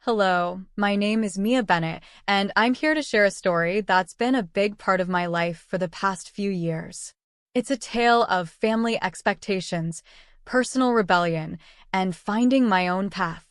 Hello, my name is Mia Bennett, and I'm here to share a story that's been a big part of my life for the past few years. It's a tale of family expectations, personal rebellion, and finding my own path.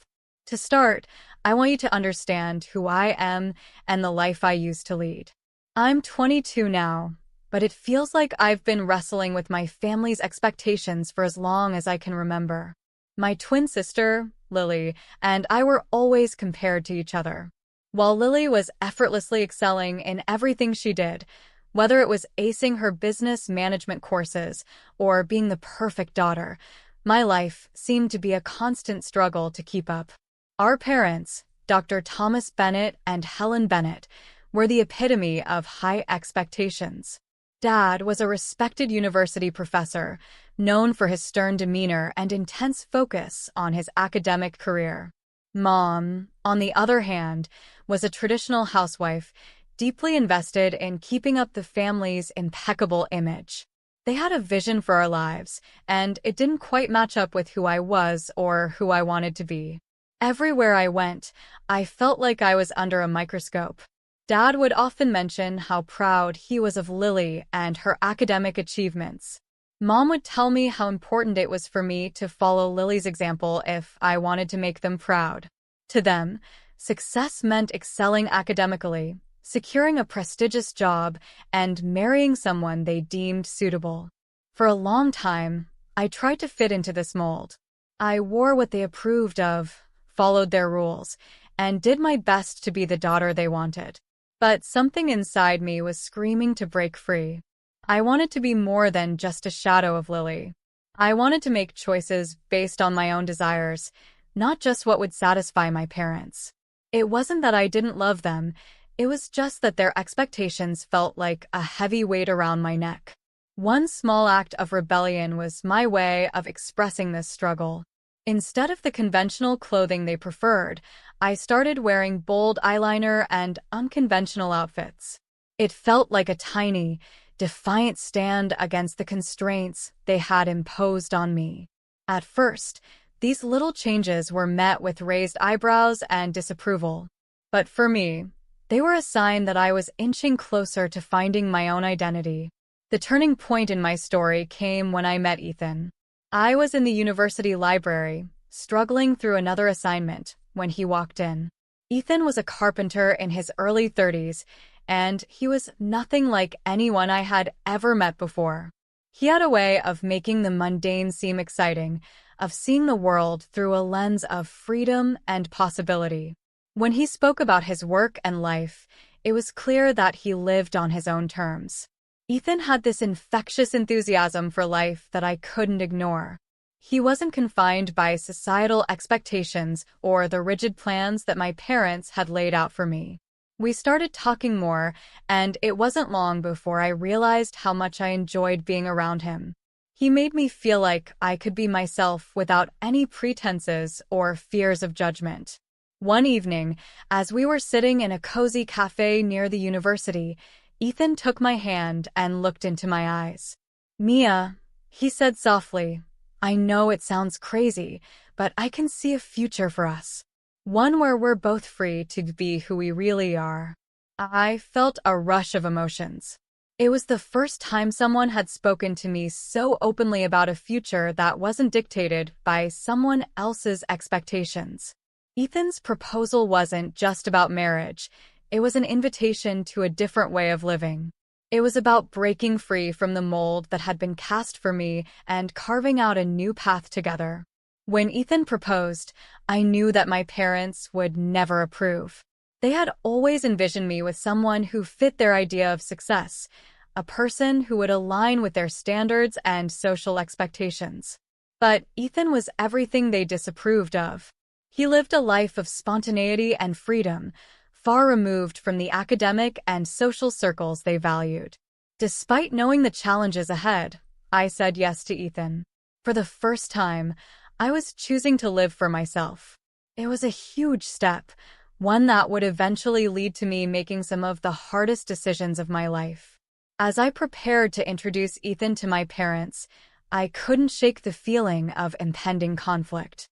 To start, I want you to understand who I am and the life I used to lead. I'm 22 now, but it feels like I've been wrestling with my family's expectations for as long as I can remember. My twin sister, Lily, and I were always compared to each other. While Lily was effortlessly excelling in everything she did, whether it was acing her business management courses or being the perfect daughter, my life seemed to be a constant struggle to keep up. Our parents, Dr. Thomas Bennett and Helen Bennett, were the epitome of high expectations. Dad was a respected university professor, known for his stern demeanor and intense focus on his academic career. Mom, on the other hand, was a traditional housewife, deeply invested in keeping up the family's impeccable image. They had a vision for our lives, and it didn't quite match up with who I was or who I wanted to be. Everywhere I went, I felt like I was under a microscope. Dad would often mention how proud he was of Lily and her academic achievements. Mom would tell me how important it was for me to follow Lily's example if I wanted to make them proud. To them, success meant excelling academically, securing a prestigious job, and marrying someone they deemed suitable. For a long time, I tried to fit into this mold. I wore what they approved of, followed their rules, and did my best to be the daughter they wanted. But something inside me was screaming to break free. I wanted to be more than just a shadow of Lily. I wanted to make choices based on my own desires, not just what would satisfy my parents. It wasn't that I didn't love them, it was just that their expectations felt like a heavy weight around my neck. One small act of rebellion was my way of expressing this struggle. Instead of the conventional clothing they preferred, I started wearing bold eyeliner and unconventional outfits. It felt like a tiny, defiant stand against the constraints they had imposed on me. At first, these little changes were met with raised eyebrows and disapproval. But for me, they were a sign that I was inching closer to finding my own identity. The turning point in my story came when I met Ethan. I was in the university library, struggling through another assignment, when he walked in. Ethan was a carpenter in his early 30s, and he was nothing like anyone I had ever met before. He had a way of making the mundane seem exciting, of seeing the world through a lens of freedom and possibility. When he spoke about his work and life, it was clear that he lived on his own terms. Ethan had this infectious enthusiasm for life that I couldn't ignore. He wasn't confined by societal expectations or the rigid plans that my parents had laid out for me. We started talking more, and it wasn't long before I realized how much I enjoyed being around him. He made me feel like I could be myself without any pretenses or fears of judgment. One evening, as we were sitting in a cozy cafe near the university, Ethan took my hand and looked into my eyes. "Mia," he said softly, "I know it sounds crazy, but I can see a future for us. One where we're both free to be who we really are." I felt a rush of emotions. It was the first time someone had spoken to me so openly about a future that wasn't dictated by someone else's expectations. Ethan's proposal wasn't just about marriage. It was an invitation to a different way of living. It was about breaking free from the mold that had been cast for me and carving out a new path together. When Ethan proposed, I knew that my parents would never approve. They had always envisioned me with someone who fit their idea of success, a person who would align with their standards and social expectations. But Ethan was everything they disapproved of. He lived a life of spontaneity and freedom, far removed from the academic and social circles they valued. Despite knowing the challenges ahead, I said yes to Ethan. For the first time, I was choosing to live for myself. It was a huge step, one that would eventually lead to me making some of the hardest decisions of my life. As I prepared to introduce Ethan to my parents, I couldn't shake the feeling of impending conflict.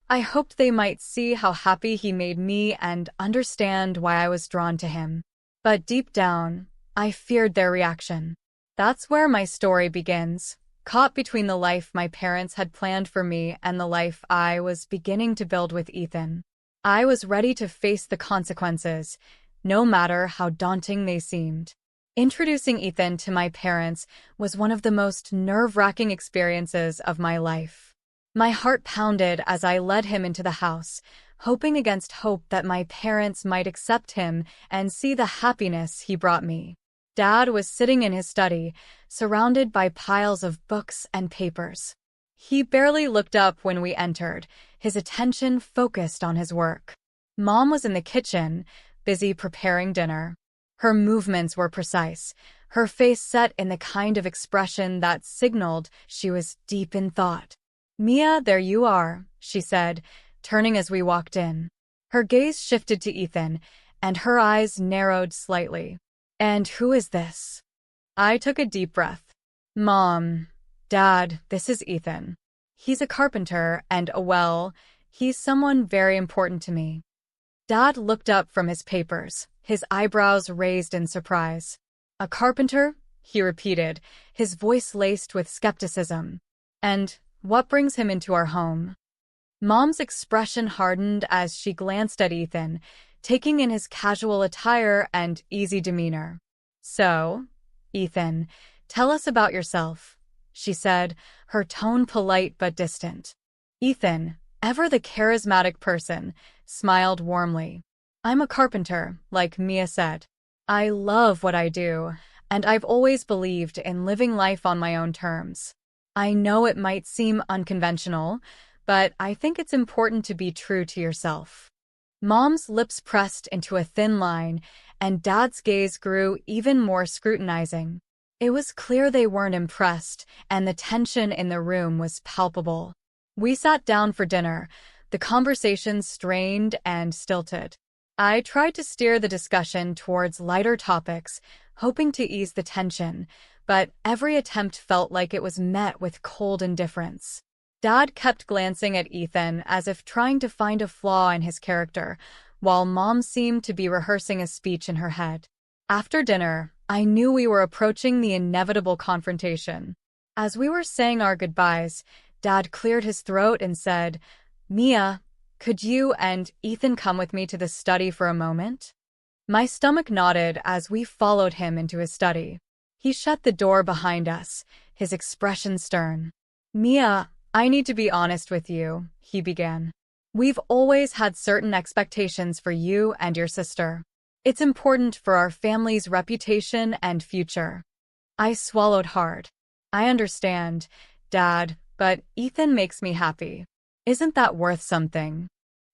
I hoped they might see how happy he made me and understand why I was drawn to him. But deep down, I feared their reaction. That's where my story begins, caught between the life my parents had planned for me and the life I was beginning to build with Ethan. I was ready to face the consequences, no matter how daunting they seemed. Introducing Ethan to my parents was one of the most nerve-wracking experiences of my life. My heart pounded as I led him into the house, hoping against hope that my parents might accept him and see the happiness he brought me. Dad was sitting in his study, surrounded by piles of books and papers. He barely looked up when we entered, his attention focused on his work. Mom was in the kitchen, busy preparing dinner. Her movements were precise, her face set in the kind of expression that signaled she was deep in thought. "Mia, there you are," she said, turning as we walked in. Her gaze shifted to Ethan, and her eyes narrowed slightly. "And who is this?" I took a deep breath. "Mom, Dad, this is Ethan. He's a carpenter and, well, he's someone very important to me." Dad looked up from his papers, his eyebrows raised in surprise. "A carpenter?" he repeated, his voice laced with skepticism. "And what brings him into our home?" Mom's expression hardened as she glanced at Ethan, taking in his casual attire and easy demeanor. "So, Ethan, tell us about yourself," she said, her tone polite but distant. Ethan, ever the charismatic person, smiled warmly. "I'm a carpenter, like Mia said. I love what I do, and I've always believed in living life on my own terms. I know it might seem unconventional, but I think it's important to be true to yourself." Mom's lips pressed into a thin line, and Dad's gaze grew even more scrutinizing. It was clear they weren't impressed, and the tension in the room was palpable. We sat down for dinner, the conversation strained and stilted. I tried to steer the discussion towards lighter topics, hoping to ease the tension, but every attempt felt like it was met with cold indifference. Dad kept glancing at Ethan as if trying to find a flaw in his character, while Mom seemed to be rehearsing a speech in her head. After dinner, I knew we were approaching the inevitable confrontation. As we were saying our goodbyes, Dad cleared his throat and said, "Mia, could you and Ethan come with me to the study for a moment?" My stomach nodded as we followed him into his study. He shut the door behind us, his expression stern. "Mia, I need to be honest with you," he began. "We've always had certain expectations for you and your sister. It's important for our family's reputation and future." I swallowed hard. "I understand, Dad, but Ethan makes me happy. Isn't that worth something?"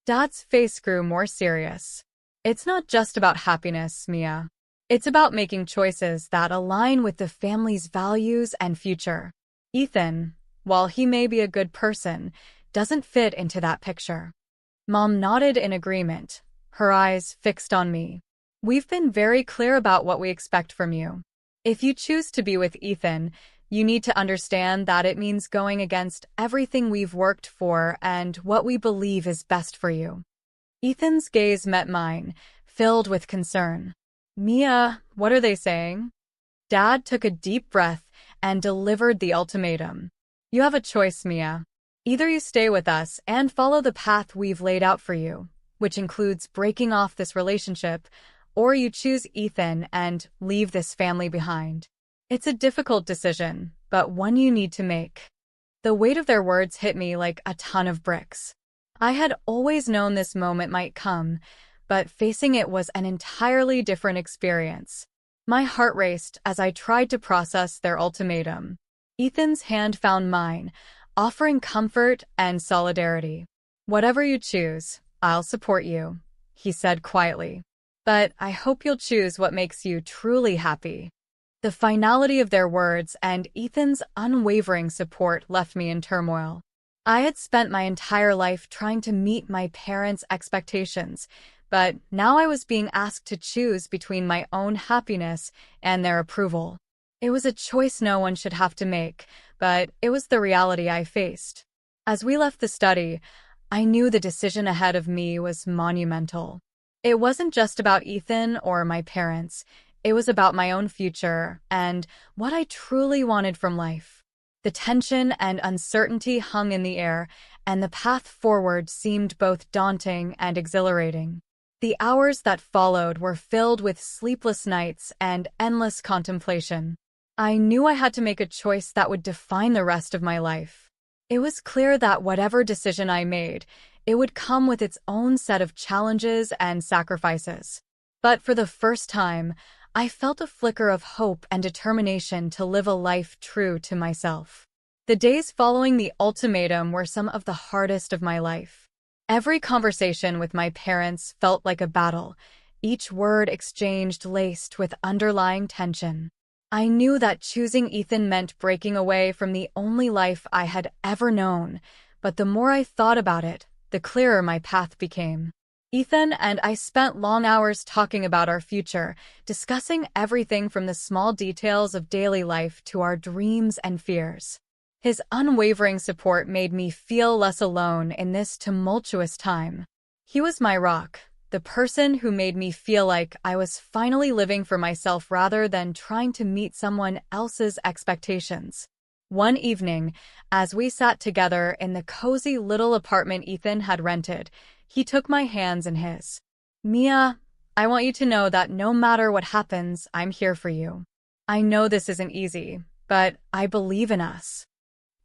Dad's face grew more serious. "It's not just about happiness, Mia. It's about making choices that align with the family's values and future. Ethan, while he may be a good person, doesn't fit into that picture." Mom nodded in agreement, her eyes fixed on me. "We've been very clear about what we expect from you. If you choose to be with Ethan, you need to understand that it means going against everything we've worked for and what we believe is best for you." Ethan's gaze met mine, filled with concern. "Mia, what are they saying?" Dad took a deep breath and delivered the ultimatum. "You have a choice, Mia. Either you stay with us and follow the path we've laid out for you, which includes breaking off this relationship, or you choose Ethan and leave this family behind. It's a difficult decision, but one you need to make." The weight of their words hit me like a ton of bricks. I had always known this moment might come, but facing it was an entirely different experience. My heart raced as I tried to process their ultimatum. Ethan's hand found mine, offering comfort and solidarity. "Whatever you choose, I'll support you," he said quietly. "But I hope you'll choose what makes you truly happy." The finality of their words and Ethan's unwavering support left me in turmoil. I had spent my entire life trying to meet my parents' expectations, but now I was being asked to choose between my own happiness and their approval. It was a choice no one should have to make, but it was the reality I faced. As we left the study, I knew the decision ahead of me was monumental. It wasn't just about Ethan or my parents. It was about my own future and what I truly wanted from life. The tension and uncertainty hung in the air, and the path forward seemed both daunting and exhilarating. The hours that followed were filled with sleepless nights and endless contemplation. I knew I had to make a choice that would define the rest of my life. It was clear that whatever decision I made, it would come with its own set of challenges and sacrifices. But for the first time, I felt a flicker of hope and determination to live a life true to myself. The days following the ultimatum were some of the hardest of my life. Every conversation with my parents felt like a battle, each word exchanged laced with underlying tension. I knew that choosing Ethan meant breaking away from the only life I had ever known, but the more I thought about it, the clearer my path became. Ethan and I spent long hours talking about our future, discussing everything from the small details of daily life to our dreams and fears. His unwavering support made me feel less alone in this tumultuous time. He was my rock, the person who made me feel like I was finally living for myself rather than trying to meet someone else's expectations. One evening, as we sat together in the cozy little apartment Ethan had rented, he took my hands in his. "Mia, I want you to know that no matter what happens, I'm here for you. I know this isn't easy, but I believe in us."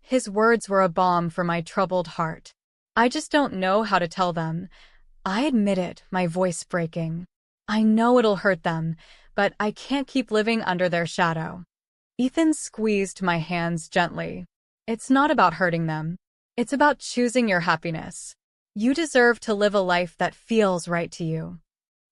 His words were a balm for my troubled heart. "I just don't know how to tell them," I admitted, my voice breaking. "I know it'll hurt them, but I can't keep living under their shadow." Ethan squeezed my hands gently. "It's not about hurting them. It's about choosing your happiness. You deserve to live a life that feels right to you."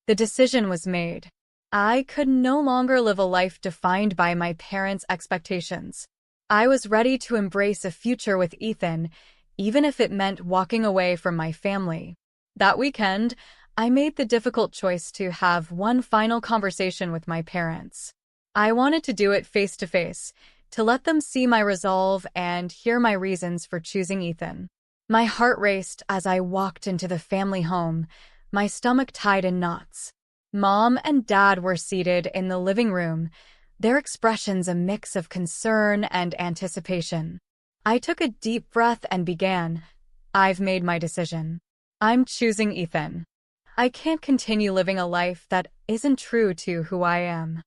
The decision was made. I could no longer live a life defined by my parents' expectations. I was ready to embrace a future with Ethan, even if it meant walking away from my family. That weekend, I made the difficult choice to have one final conversation with my parents. I wanted to do it face to face, to let them see my resolve and hear my reasons for choosing Ethan. My heart raced as I walked into the family home, my stomach tied in knots. Mom and Dad were seated in the living room, their expressions a mix of concern and anticipation. I took a deep breath and began. "I've made my decision. I'm choosing Ethan. I can't continue living a life that isn't true to who I am."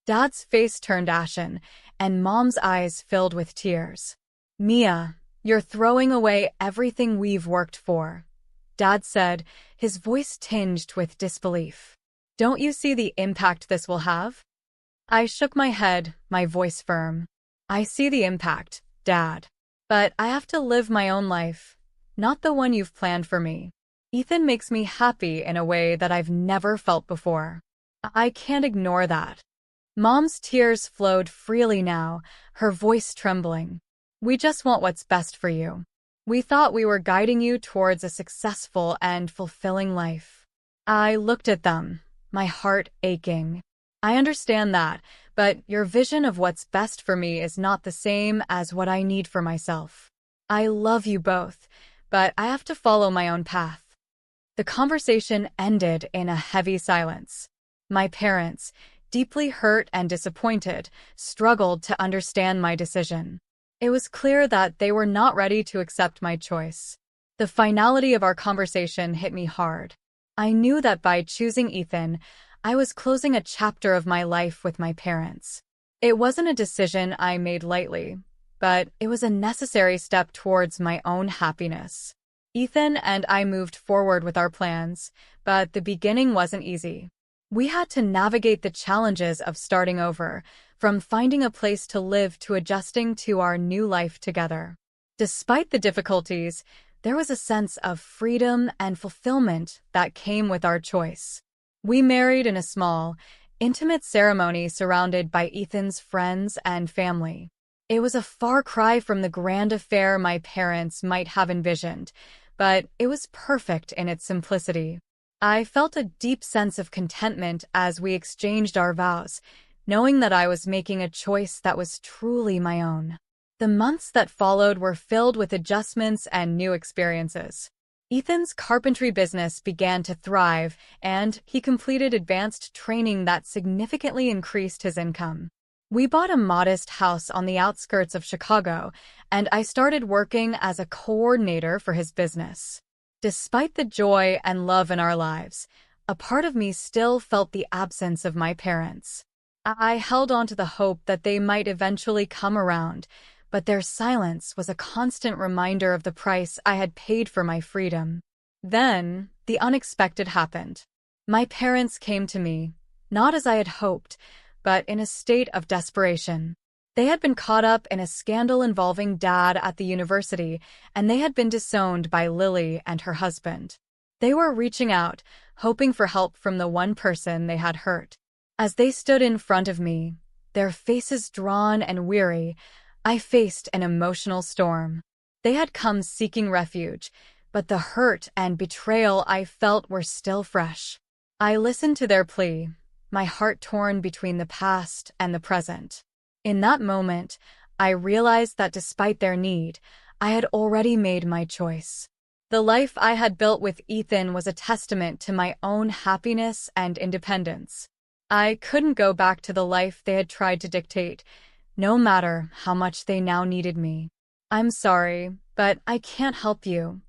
Dad's face turned ashen, and Mom's eyes filled with tears. "Mia, you're throwing away everything we've worked for," Dad said, his voice tinged with disbelief. "Don't you see the impact this will have?" I shook my head, my voice firm. "I see the impact, Dad. But I have to live my own life, not the one you've planned for me. Ethan makes me happy in a way that I've never felt before. I can't ignore that." Mom's tears flowed freely now, her voice trembling. "We just want what's best for you. We thought we were guiding you towards a successful and fulfilling life." I looked at them, my heart aching. "I understand that, but your vision of what's best for me is not the same as what I need for myself. I love you both, but I have to follow my own path." The conversation ended in a heavy silence. My parents, deeply hurt and disappointed, struggled to understand my decision. It was clear that they were not ready to accept my choice. The finality of our conversation hit me hard. I knew that by choosing Ethan, I was closing a chapter of my life with my parents. It wasn't a decision I made lightly, but it was a necessary step towards my own happiness. Ethan and I moved forward with our plans, but the beginning wasn't easy. We had to navigate the challenges of starting over, from finding a place to live to adjusting to our new life together. Despite the difficulties, there was a sense of freedom and fulfillment that came with our choice. We married in a small, intimate ceremony surrounded by Ethan's friends and family. It was a far cry from the grand affair my parents might have envisioned, but it was perfect in its simplicity. I felt a deep sense of contentment as we exchanged our vows, knowing that I was making a choice that was truly my own. The months that followed were filled with adjustments and new experiences. Ethan's carpentry business began to thrive, and he completed advanced training that significantly increased his income. We bought a modest house on the outskirts of Chicago, and I started working as a coordinator for his business. Despite the joy and love in our lives, a part of me still felt the absence of my parents. I held on to the hope that they might eventually come around, but their silence was a constant reminder of the price I had paid for my freedom. Then, the unexpected happened. My parents came to me, not as I had hoped, but in a state of desperation. They had been caught up in a scandal involving Dad at the university, and they had been disowned by Lily and her husband. They were reaching out, hoping for help from the one person they had hurt. As they stood in front of me, their faces drawn and weary, I faced an emotional storm. They had come seeking refuge, but the hurt and betrayal I felt were still fresh. I listened to their plea, my heart torn between the past and the present. In that moment, I realized that despite their need, I had already made my choice. The life I had built with Ethan was a testament to my own happiness and independence. I couldn't go back to the life they had tried to dictate, no matter how much they now needed me. "I'm sorry, but I can't help you,"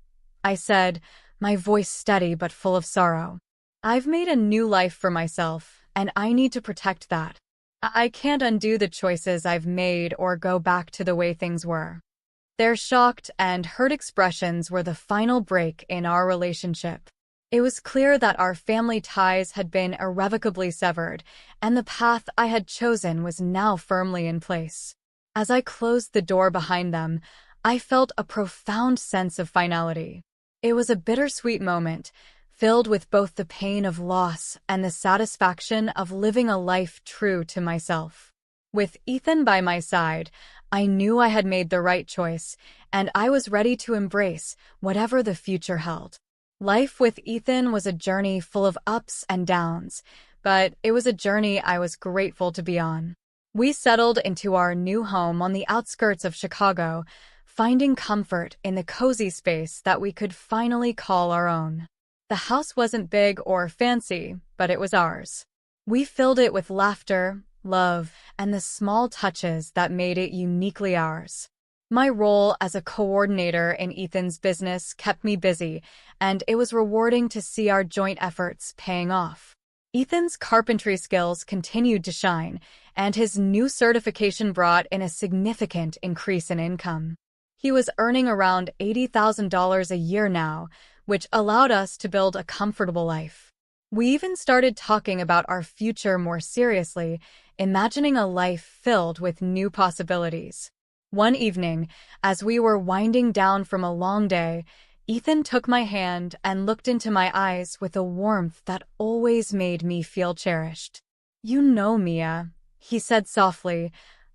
I said, my voice steady but full of sorrow. "I've made a new life for myself, and I need to protect that. I can't undo the choices I've made or go back to the way things were." Their shocked and hurt expressions were the final break in our relationship. It was clear that our family ties had been irrevocably severed, and the path I had chosen was now firmly in place. As I closed the door behind them, I felt a profound sense of finality. It was a bittersweet moment, filled with both the pain of loss and the satisfaction of living a life true to myself. With Ethan by my side, I knew I had made the right choice, and I was ready to embrace whatever the future held. Life with Ethan was a journey full of ups and downs, but it was a journey I was grateful to be on. We settled into our new home on the outskirts of Chicago, finding comfort in the cozy space that we could finally call our own. The house wasn't big or fancy, but it was ours. We filled it with laughter, love, and the small touches that made it uniquely ours. My role as a coordinator in Ethan's business kept me busy, and it was rewarding to see our joint efforts paying off. Ethan's carpentry skills continued to shine, and his new certification brought in a significant increase in income. He was earning around $80,000 a year now, which allowed us to build a comfortable life. We even started talking about our future more seriously, imagining a life filled with new possibilities. One evening, as we were winding down from a long day, Ethan took my hand and looked into my eyes with a warmth that always made me feel cherished. "You know, Mia," he said softly,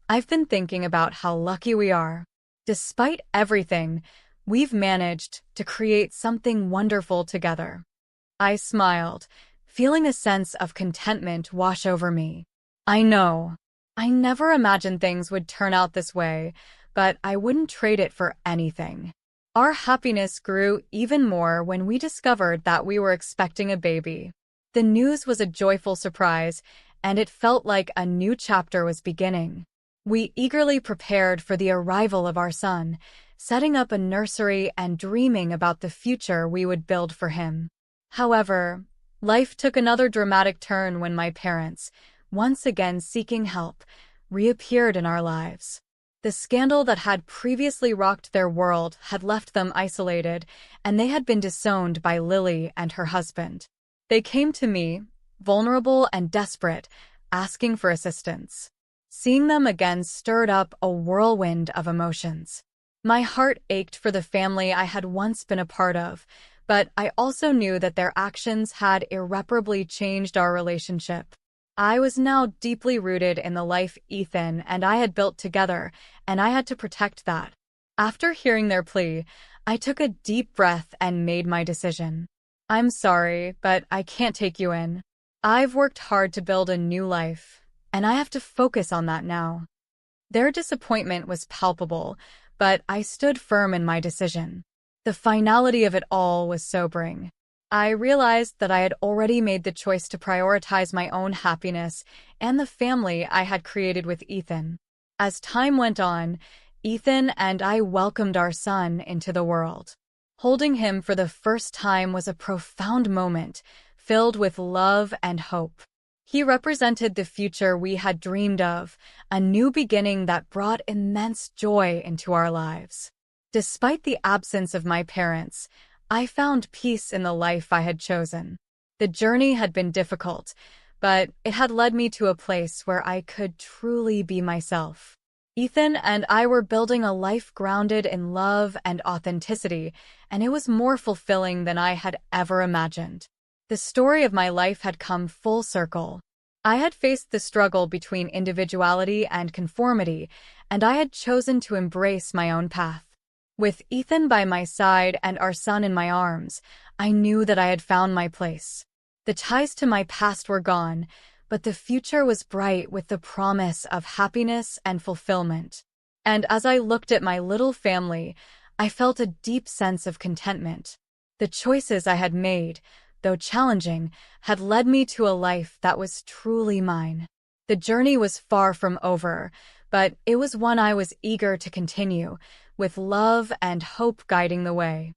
"I've been thinking about how lucky we are. Despite everything, we've managed to create something wonderful together." I smiled, feeling a sense of contentment wash over me. I know. I never imagined things would turn out this way, but I wouldn't trade it for anything. Our happiness grew even more when we discovered that we were expecting a baby. The news was a joyful surprise, and it felt like a new chapter was beginning. We eagerly prepared for the arrival of our son, setting up a nursery and dreaming about the future we would build for him. However, life took another dramatic turn when my parents, once again seeking help, reappeared in our lives. The scandal that had previously rocked their world had left them isolated, and they had been disowned by Lily and her husband. They came to me, vulnerable and desperate, asking for assistance. Seeing them again stirred up a whirlwind of emotions. My heart ached for the family I had once been a part of, but I also knew that their actions had irreparably changed our relationship. I was now deeply rooted in the life Ethan and I had built together, and I had to protect that. After hearing their plea, I took a deep breath and made my decision. "I'm sorry, but I can't take you in. I've worked hard to build a new life, and I have to focus on that now." Their disappointment was palpable, but I stood firm in my decision. The finality of it all was sobering. I realized that I had already made the choice to prioritize my own happiness and the family I had created with Ethan. As time went on, Ethan and I welcomed our son into the world. Holding him for the first time was a profound moment, filled with love and hope. He represented the future we had dreamed of, a new beginning that brought immense joy into our lives. Despite the absence of my parents, I found peace in the life I had chosen. The journey had been difficult, but it had led me to a place where I could truly be myself. Ethan and I were building a life grounded in love and authenticity, and it was more fulfilling than I had ever imagined. The story of my life had come full circle. I had faced the struggle between individuality and conformity, and I had chosen to embrace my own path. With Ethan by my side and our son in my arms, I knew that I had found my place. The ties to my past were gone, but the future was bright with the promise of happiness and fulfillment. And as I looked at my little family, I felt a deep sense of contentment. The choices I had made, though challenging, had led me to a life that was truly mine. The journey was far from over, but it was one I was eager to continue, with love and hope guiding the way.